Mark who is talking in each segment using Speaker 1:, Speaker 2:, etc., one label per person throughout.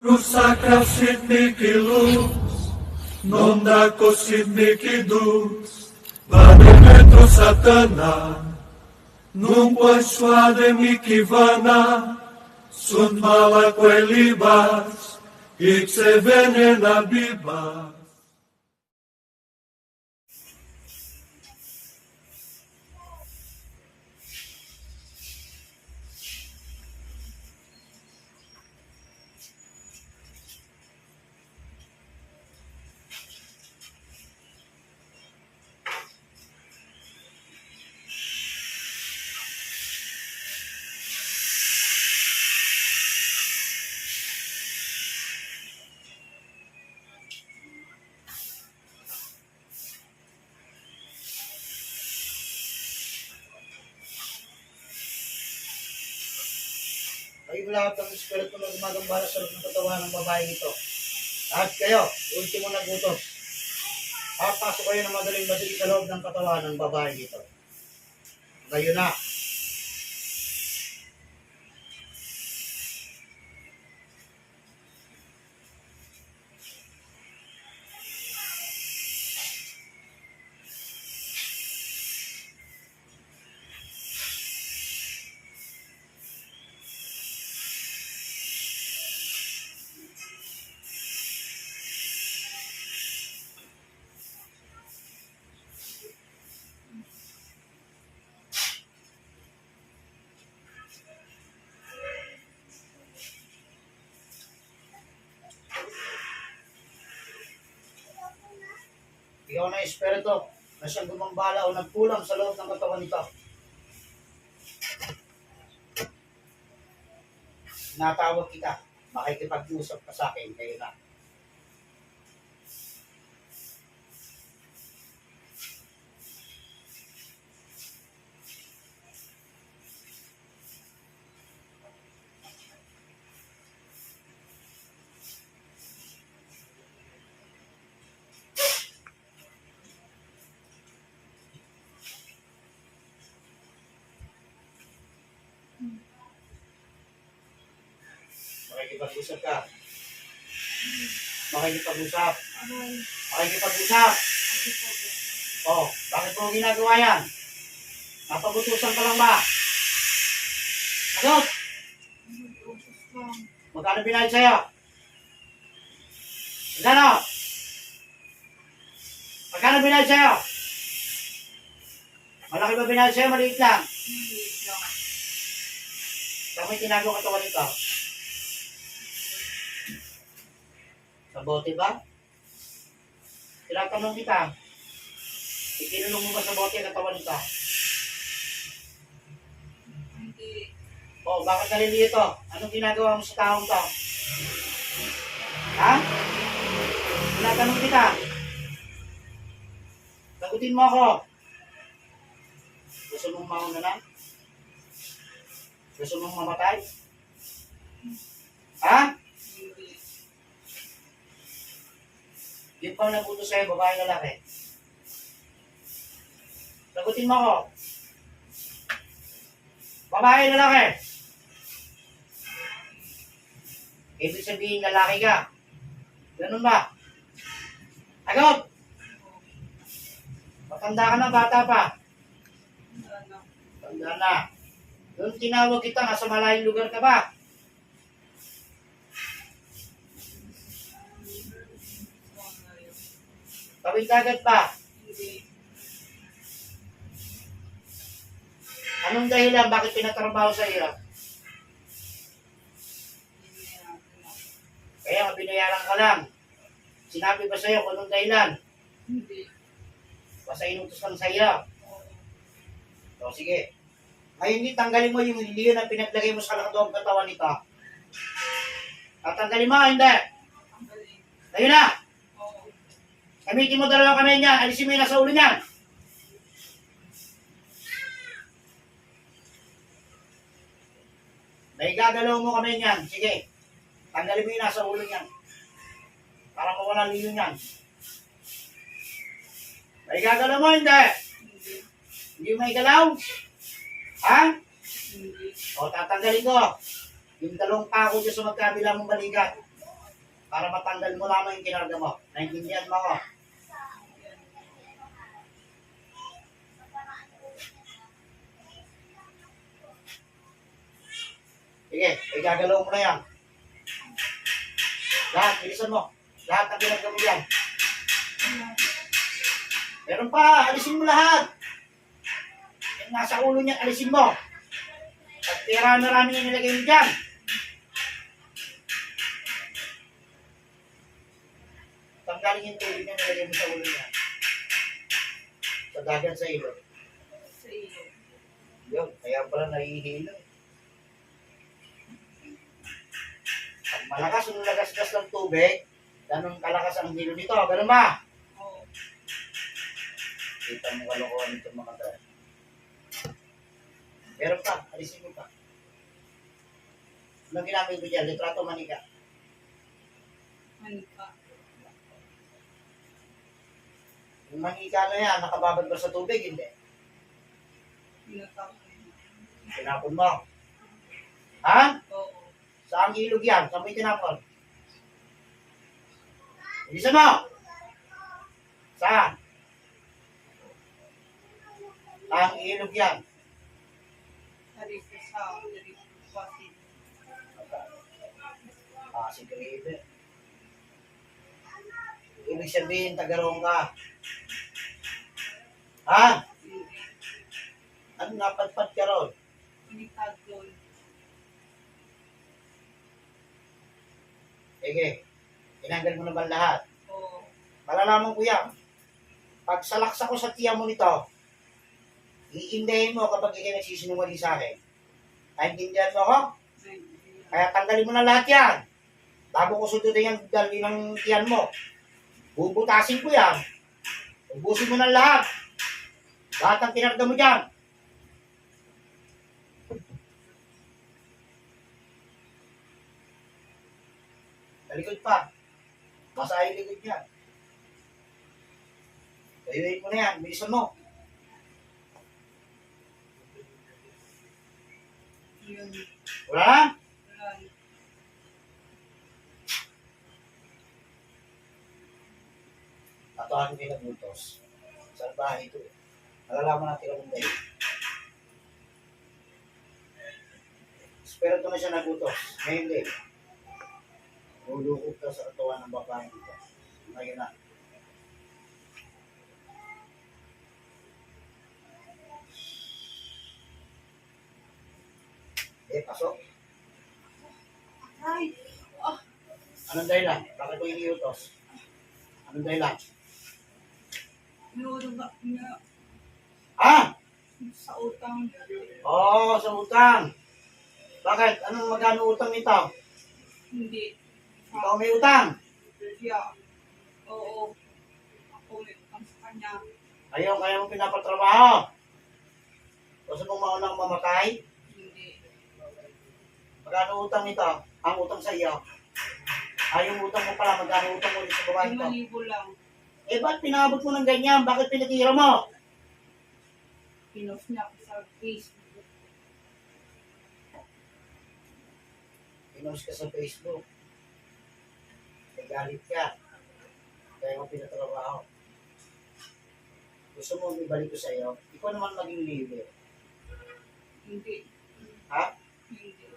Speaker 1: Rusakra sidniki luz, non dako sidniki dus, Vademetro satana, nunca suade mikivana, sunt mala libas, ikse venena bibas.
Speaker 2: Kayo lahat ng espiritu na gumagambala sa loob ng katawan ng babae ito. At kayo, ultimo na gutos. Papasok kayo ng madaling-madali sa loob ng katawan ng babae ito. Ngayon na. Ikaw na espiritu na siyang gumambala o nagkulang sa loob ng katawan nito. Natawag kita, makikipag-usap ka sa akin, kayo na. Makikipag-usap ka. Makikipag-usap. Makikipag-usap. Oh, bakit mo ginagawa yan? Napagutusan ka lang ba? Ano? Magkano binayad sa'yo? Magkano? Magkano binayad sa'yo? Malaki ba binayad sa'yo? Maliit lang. Saan may tinago katawan nito? Sa bote ba? Tinatanong kita. Ikinulong mo ba sa bote ang katawan nito?
Speaker 3: Hindi.
Speaker 2: O, bakit nalilito? Anong ginagawa mo sa taong to? Ha? Tinatanong kita. Sagutin mo ako. Gusto mong mauna na? Gusto mong mamatay? Ha?
Speaker 3: Hindi.
Speaker 2: Yung pang nabuto sa'yo, babae lalaki. Sagutin mo ako. Babae lalaki. Ibig sabihin lalaki ka. Ganun ba? Agot! Matanda ka na, bata pa.
Speaker 3: Ano?
Speaker 2: Tanda na. Doon tinawag kita, nasa malayong lugar ka ba? Tawid dagat pa.
Speaker 3: Hindi.
Speaker 2: Anong dahilan? Bakit pinatrabaho sa iyo? Kaya nga binayaran ka lang. Sinabi ba sa'yo kung anong dahilan?
Speaker 3: Hindi.
Speaker 2: Basta inutos lang sa iyo. So, sige. Ngayon, hindi tanggalin mo yung hindi yun ang pinaglagay mo sa loob ng katawan nito. Tatanggalin mo, hindi.
Speaker 3: Ang galing.
Speaker 2: Tayo na!
Speaker 3: Oo.
Speaker 2: Gamitin mo dalawang kamay niyan. Alisin mo yung nasa ulo niyan. May gagalaw mo kamay niyan. Sige. Tanggalin mo yung nasa ulo niyan. Para mawala liyo niyan. May gagalaw mo, hindi.
Speaker 3: Hindi.
Speaker 2: Hindi mo may galaw. Ha?
Speaker 3: Hindi.
Speaker 2: O, tatanggalin ko. Yung dalawang pako dyan sa magkabila mong balikat. Para matanggal mo lamang yung kinarga mo. Naintindihan mo ako? Sige, igagalaw mo na yan. Lahat, bilisan mo. Lahat ang kinarga mo yan. Meron pa, alisin mo lahat. Yung nasa ulo niya, alisin mo. At marami yung nilagay mo dyan. Tanggalin yung tubig niya nilagay mo sa ulo niya. Sa dagat sa ilo.
Speaker 3: Sa iyo.
Speaker 2: Yun, kaya pala nahihilo. Pag malakas yung lagas-gas ng tubig, ganun kalakas ang hilo nito. Ganun ba?
Speaker 3: Oo.
Speaker 2: Kita mo kalokohan itong mga tayo. Meron pa, alisin mo pa. Anong ginamit ko dyan? Litrato manika.
Speaker 3: Manika.
Speaker 2: Yung manika na yan, nakababad ba sa tubig? Hindi.
Speaker 3: Pinatapon.
Speaker 2: Tinapon mo. Ha?
Speaker 3: Oo.
Speaker 2: Saan ilog yan? Saan mo itinapon? Bilisan mo! Saan? Saan ilog yan?
Speaker 3: Sarito sa sarito pasin.
Speaker 2: Si Caribe. Ibig sabihin, tagarong ka. Ha?
Speaker 3: Hindi.
Speaker 2: Ano napadpad ka ron?
Speaker 3: Pinitag doon.
Speaker 2: Sige. Tinanggal mo na ba lahat?
Speaker 3: Oo.
Speaker 2: Malalaman ko yan. Pag salaksa ko sa tiyan mo nito, iindahin mo kapag ikaw nagsisinungaling sa akin. Naintindihan mo ako?
Speaker 3: Naintindihan.
Speaker 2: Kaya tanggalin mo na lahat yan. Bago ko sundutin yung dali ng tiyan mo. Bubutasin ko yan. Ubusin mo na lahat. Lahat ang pinarga mo dyan. Talikod pa. Masahin likod yan. Ayuhin mo na yan. Bilisan mo.
Speaker 3: Yun.
Speaker 2: Wala na?
Speaker 3: Wala.
Speaker 2: Tatuhan ko yung nagbutos. Saan bahay ito? Nalalaman natin ang mundo. Espiritu na siya nagbutos. Ngayon din. Ulukog ka sa katawan ng babae dito. Ngayon na. Pasok.
Speaker 3: Ay! Ah!
Speaker 2: Anong dahilan? Bakit ko iniutos? Anong dahilan?
Speaker 3: Meron ba na
Speaker 2: Ha?
Speaker 3: sa utang?
Speaker 2: Oo, sa utang. Bakit? Anong magkano utang nito?
Speaker 3: Hindi.
Speaker 2: Ikaw may utang.
Speaker 3: Siya. Oo. Ako may utang sa kanya.
Speaker 2: Ayaw, kaya mo pinapatrabaho. Gusto mong maunang mamatay?
Speaker 3: Hindi.
Speaker 2: Magkano utang nito? Ang utang sa iyo. Yung utang mo pala, magkano utang mo ulit sa babae nito?
Speaker 3: 5,000 lang.
Speaker 2: Eh, ba't pinabot mo ng ganyan? Bakit pinatira mo?
Speaker 3: Pinost niya ako sa Facebook.
Speaker 2: Pinost ka sa Facebook. May galit ka. Kaya mo pinatrabaho. Gusto mo ibalik ko sa iyo? Ikaw naman maging libre.
Speaker 3: Hindi.
Speaker 2: Ha?
Speaker 3: Hindi.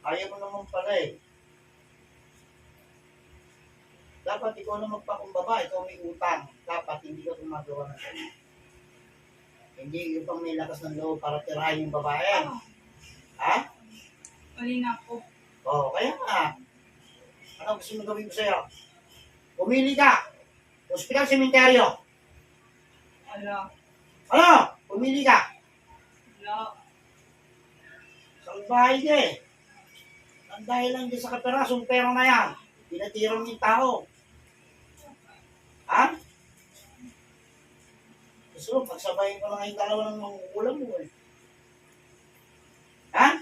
Speaker 2: Ayaw mo naman pala eh. Dapat ikaw na magpakumbaba, ikaw may utang. Dapat hindi ka gumagawa ng ganyan. Hindi yung pang may lakas ng loob para tirahin yung babae.
Speaker 3: Ah!
Speaker 2: Ha?
Speaker 3: Mali na ako.
Speaker 2: Oo, kaya nga. Ano gusto mo gawin ko sa'yo? Pumili ka. Hospital, sementeryo.
Speaker 3: Ala.
Speaker 2: Ano? Pumili ka.
Speaker 3: Ala.
Speaker 2: Salbahay ka eh. Ang dahil lang din sa kaperasong pera na yan. Pinatira mo yung tao. Ha? Gusto mo, pagsabayin ko lang yung dalawa ng mangukulam mo eh. Ha?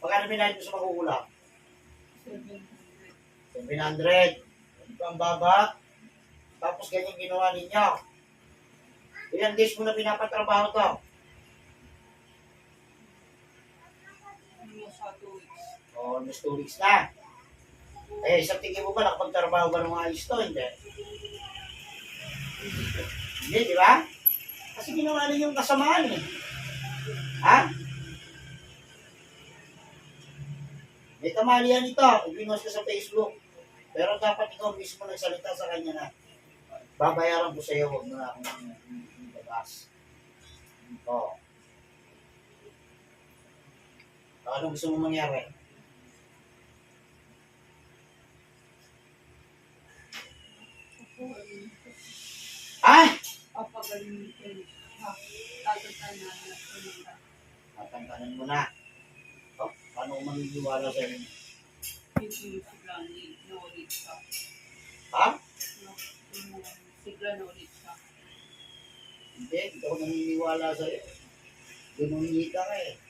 Speaker 2: Pagkano binayad mo sa mangukulam?
Speaker 3: 700.
Speaker 2: 700. Ito ang baba. Tapos ganyan ginawa ninyo. Ilang days mo na pinapatrabaho to?
Speaker 3: Ano sa 2 weeks?
Speaker 2: Oo, almost 2 weeks na. Eh, sa tingin mo ba, nakapagtrabaho ba ng mga ayos to? Hindi. Hindi, di ba? Kasi ginawa ninyo yung kasamaan eh. Ha? May kamalian ito. Ibinos ko sa Facebook. Pero dapat ikaw mismo nagsalita sa kanya na babayaran ko sa iyo, huwag mo na akong bagas. Oo. Ano gusto mo mangyari? Ah!
Speaker 3: Papagaling ko siya. Tatatanan na siya.
Speaker 2: Tatantanan mo na. Oh, paano ko maniniwala sa inyo?
Speaker 3: Hindi sigla na ulit siya.
Speaker 2: Ha?
Speaker 3: Sigla na ulit siya.
Speaker 2: Hindi ako naniniwala sa iyo. Ginunita ka eh.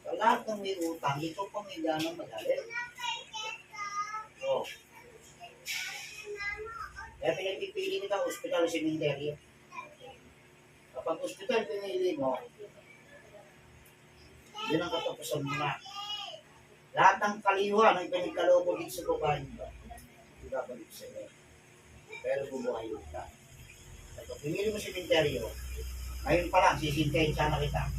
Speaker 2: Sa lahat ng may utang, ito pa may ganang magalit. Oh. Kaya pinagpipili nila ospital o sementeryo. Kapag ospital pinili mo, yun ang katapusan mo na. Lahat ng kaliwa ng pinagkaloob dito sa babae mo, ibabalik sa iyo. Pero bubuhay ka. Kapag pinili mo sementeryo, ngayon pa lang, sisintayin sana kita.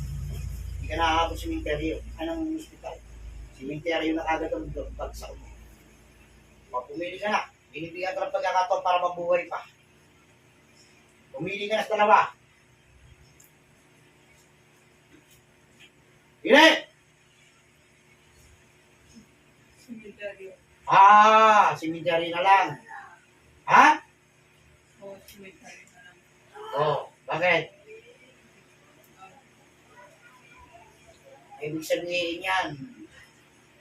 Speaker 2: Hindi ka nakakabot sementeryo. Anong ospital? Sementeryo na agad ang bagsak mo. Pag pumili ka na, binibigyan ka ng pagkakataon para mabuhay pa. Pumili ka na sa dalawa. Pili!
Speaker 3: Cemetery.
Speaker 2: Sementeryo na lang. Ha?
Speaker 3: O, cemetery na lang.
Speaker 2: Bakit? Ibig sabihin yan,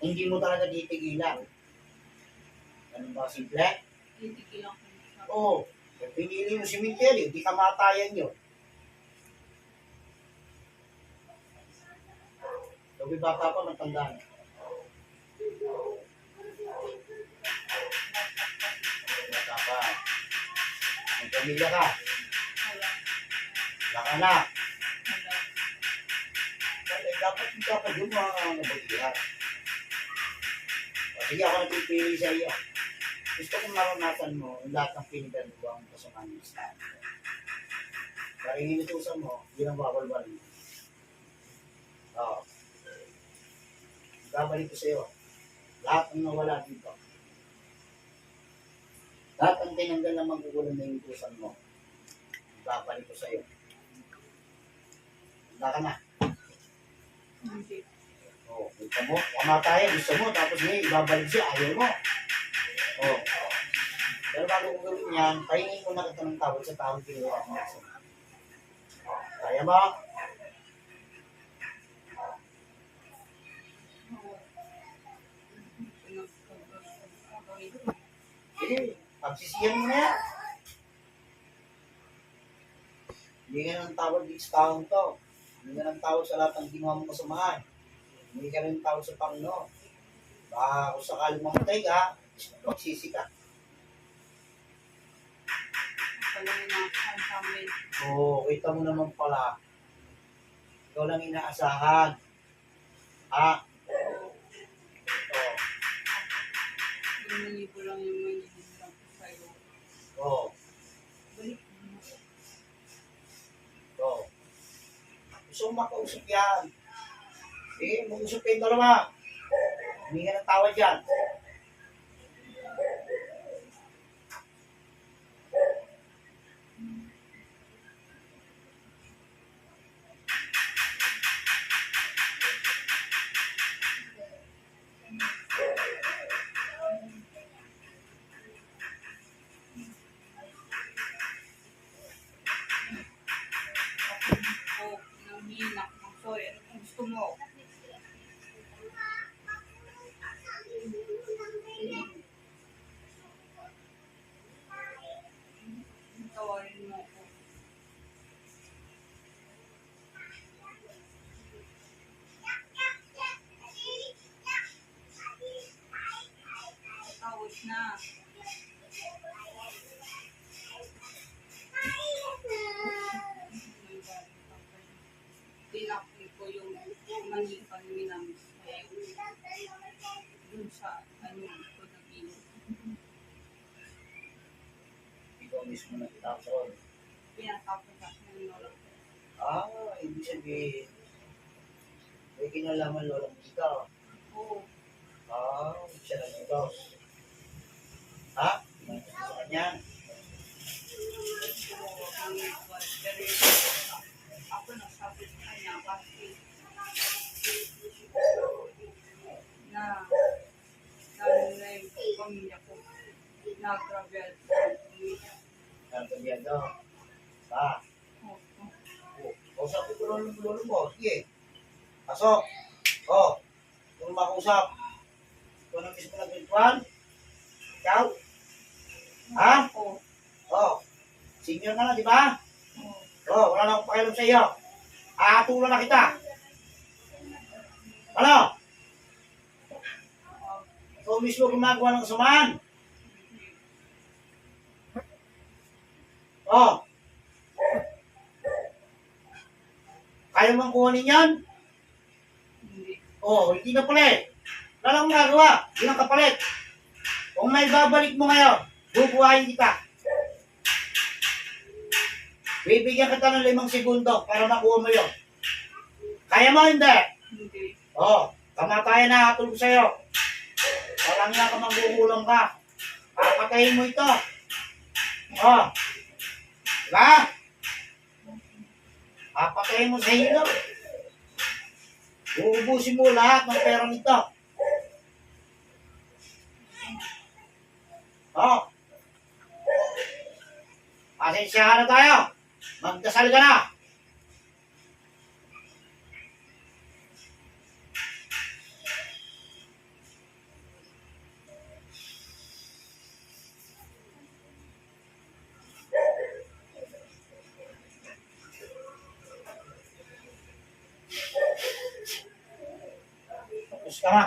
Speaker 2: hindi mo talaga titigilan. Ano ba, simple?
Speaker 3: Titigilan ko siya.
Speaker 2: Oo. Pinili mo si Miguel, hindi ka matayan yun. Sabi bata pa, matanda na. Bata pa. May pamilya ka.
Speaker 3: Wala.
Speaker 2: Wala ka na.
Speaker 3: Wala.
Speaker 2: Kaya dapat hindi ka pa doon mga nabagihan. Sige, ako nagpipili sa iyo. Gusto kong maranasan mo ang lahat ng pinagdaluang kasamaan ng Estado. Kaya inutusan mo, yun ang babalbalin. Oo. Babalik ko sa iyo. Lahat ng nawala dito. Lahat ang tinanggal na magkukulang na inutusan mo. Babalik ko sa iyo. Handa ka na.
Speaker 3: Hindi.
Speaker 2: Kita mo, kamatayan, gusto mo, tapos ngayon, ibabalik siya, ayaw mo. Pero bago ko gawin yan, pahingin ko na kita ng tawad sa taong kinuha mo. Kaya ba? Sige, pagsisiyan mo na yan. Hindi ka ng tawad dito sa taong to. Hindi ka ng tawad sa lahat ng ginawa mong kasamaan. Hindi ka rin tawag sa Panginoon. Baka kung sakaling mamatay ka, magsisi ka.
Speaker 3: Palangin na ang sa amin.
Speaker 2: Oo, kita mo naman pala. Ikaw lang inaasahan. Oo.
Speaker 3: Hindi ko lang yung may naging ko sa'yo.
Speaker 2: Oo.
Speaker 3: Balik mo.
Speaker 2: Oo. Gusto mo makausap yan. Mag-usap kayong dalawa. Hindi ka ng tawad yan.
Speaker 3: O, nanginak mo. Sorry, ano gusto mo? dun sa ano ko nag-iwan.
Speaker 2: Ikaw mismo nagtapon.
Speaker 3: Pinatapon sa ng lola ko.
Speaker 2: Ibig sabihin, may kinalaman lolang ikaw.
Speaker 3: Oo.
Speaker 2: Siya lang ikaw. Ha? Sa kanya?
Speaker 3: Pero ako nasabi sa kanya kasi na na yung pamilya ko nag-travel sa pamilya.
Speaker 2: Nagkabiyado. Ha? Kausapin ko lolo mo. Sige. Pasok. Kung makusap. Ikaw na mismo nag-ritual. Ikaw? Ha?
Speaker 3: Oo.
Speaker 2: Senior na di ba? Wala na akong pakialam sa iyo. Aatulan na kita. Ano? Ikaw mismo gumagawa ng kasamaan. Kaya mong kuhanin yan?
Speaker 3: Hindi.
Speaker 2: Hindi na pala eh. Wala na akong magagawa. Yun ang kapalit. Kung may babalik mo ngayon, bubuhayin kita. Bibigyan kita ng 5 segundo para makuha mo yun. Kaya mo hindi?
Speaker 3: Hindi.
Speaker 2: Kamatayan na hatol ko sa'yo. Walang nga ka manggugulang ka. Papatayin mo ito. Diba? Papatayin mo sa hilo. Uubusin mo lahat ng pera nito. Pasensyahan na tayo. Magdasal ka na. Tapos ka na.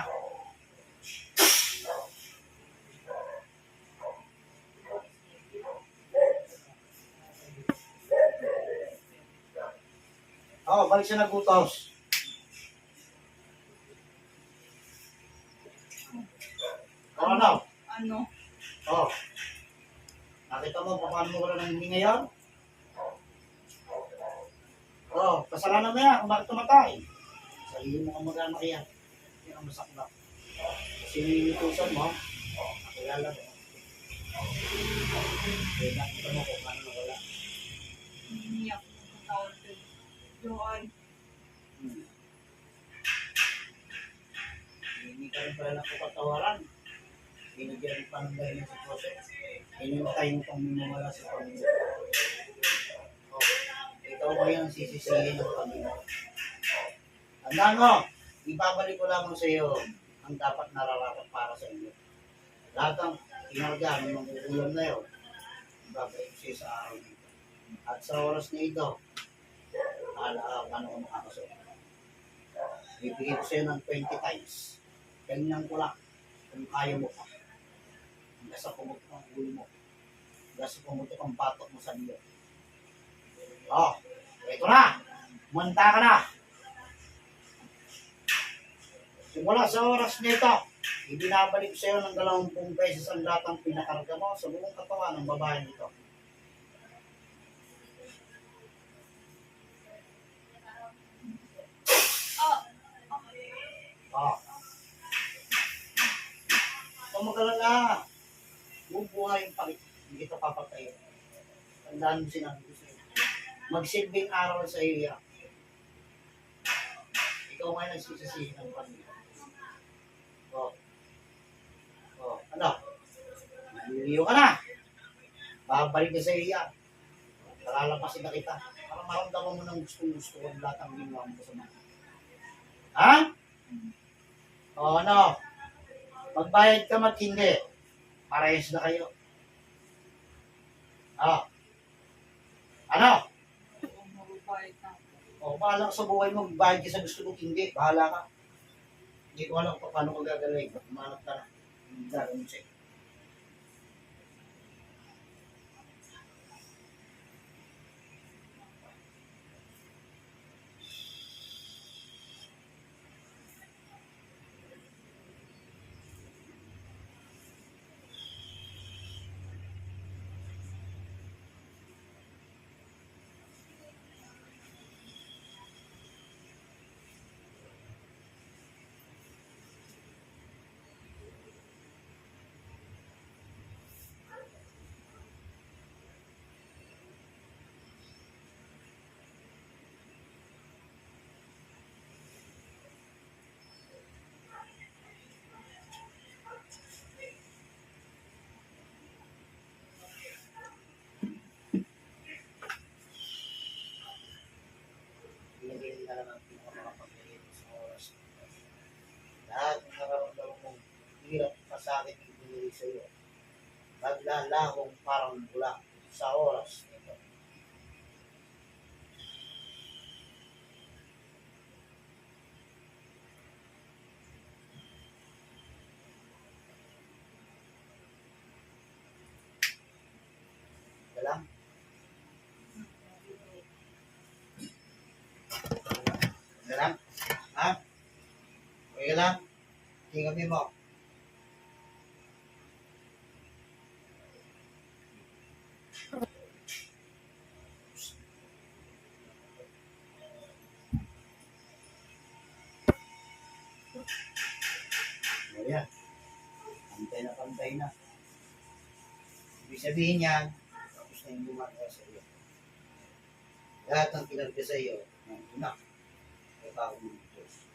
Speaker 2: Balik siya nagbutos. Ano?
Speaker 3: Ano?
Speaker 2: Nakita mo paano mo wala nang hindi ngayon? Kasalanan mo yan kung bakit tumatay. Sarili mo kang mag-anak yan. Yan ang masakla. Sinutusan mo, nakilala mo. Nakita mo kung paano nawala.
Speaker 3: Hindi ako nakatawag din. Doon.
Speaker 2: Hindi ka rin pala nakapatawaran. Binigyan pa ng dahil sa proses. Hinintay mo pang minawala sa pamilya. Ikaw ba yung sisisihin ng pamilya? Tandaan mo, ibabalik ko lamang sa iyo ang dapat nararapat para sa inyo. Lahat ng kinarga ng ulam na yun, ibabalik ko sa iyo sa araw nito. At sa oras na ito, paano ko makakasunod. Bibigyan ko sa iyo ng 20 times. Ganyan ko lang kung kaya mo pa. Hanggang sa pumutok ang ulo mo. Hanggang sa pumutok ang batok mo sa niyo. Ito na. Manta ka na. Simula sa oras nito, ibinabalik sa iyo ng 20 pesos ang latang pinakarga mo sa buong katawan ng babae nito. Magalala. Bubuhayin pa kita. Hindi kita papatayin. Tandaan mo sinabi ko sa'yo. Magsilbing aral sa iyo yan. Ikaw may nagsisisihin ng pamilya. Ano? Naliliyo ka na. Babalik ka sa iyo yan. Kalalapasin na kita. Para maramdaman mo ng gusto ang lahat ang ginawa mo sa mga. Ha? Ano? Magbayad ka hindi. Parehas na kayo. Ano?
Speaker 3: Magbayad na ako.
Speaker 2: Bahala ka sa buhay mo. Magbayad ka sa gusto mo hindi. Bahala ka. Hindi ko alam paano ka gagaling. Umanap ka na. Hindi gagawin sa'yo. akin ibinigay sa iyo. Naglalahong parang bula sa oras nito. Ika lang. Ika lang. Ha? Ika lang. Tingnan mo. Ayan. Pantay na. Ibig sabihin yan, tapos na yung bumata sa iyo. Lahat ng kinarga sa iyo, ng una, ay tao ng Diyos.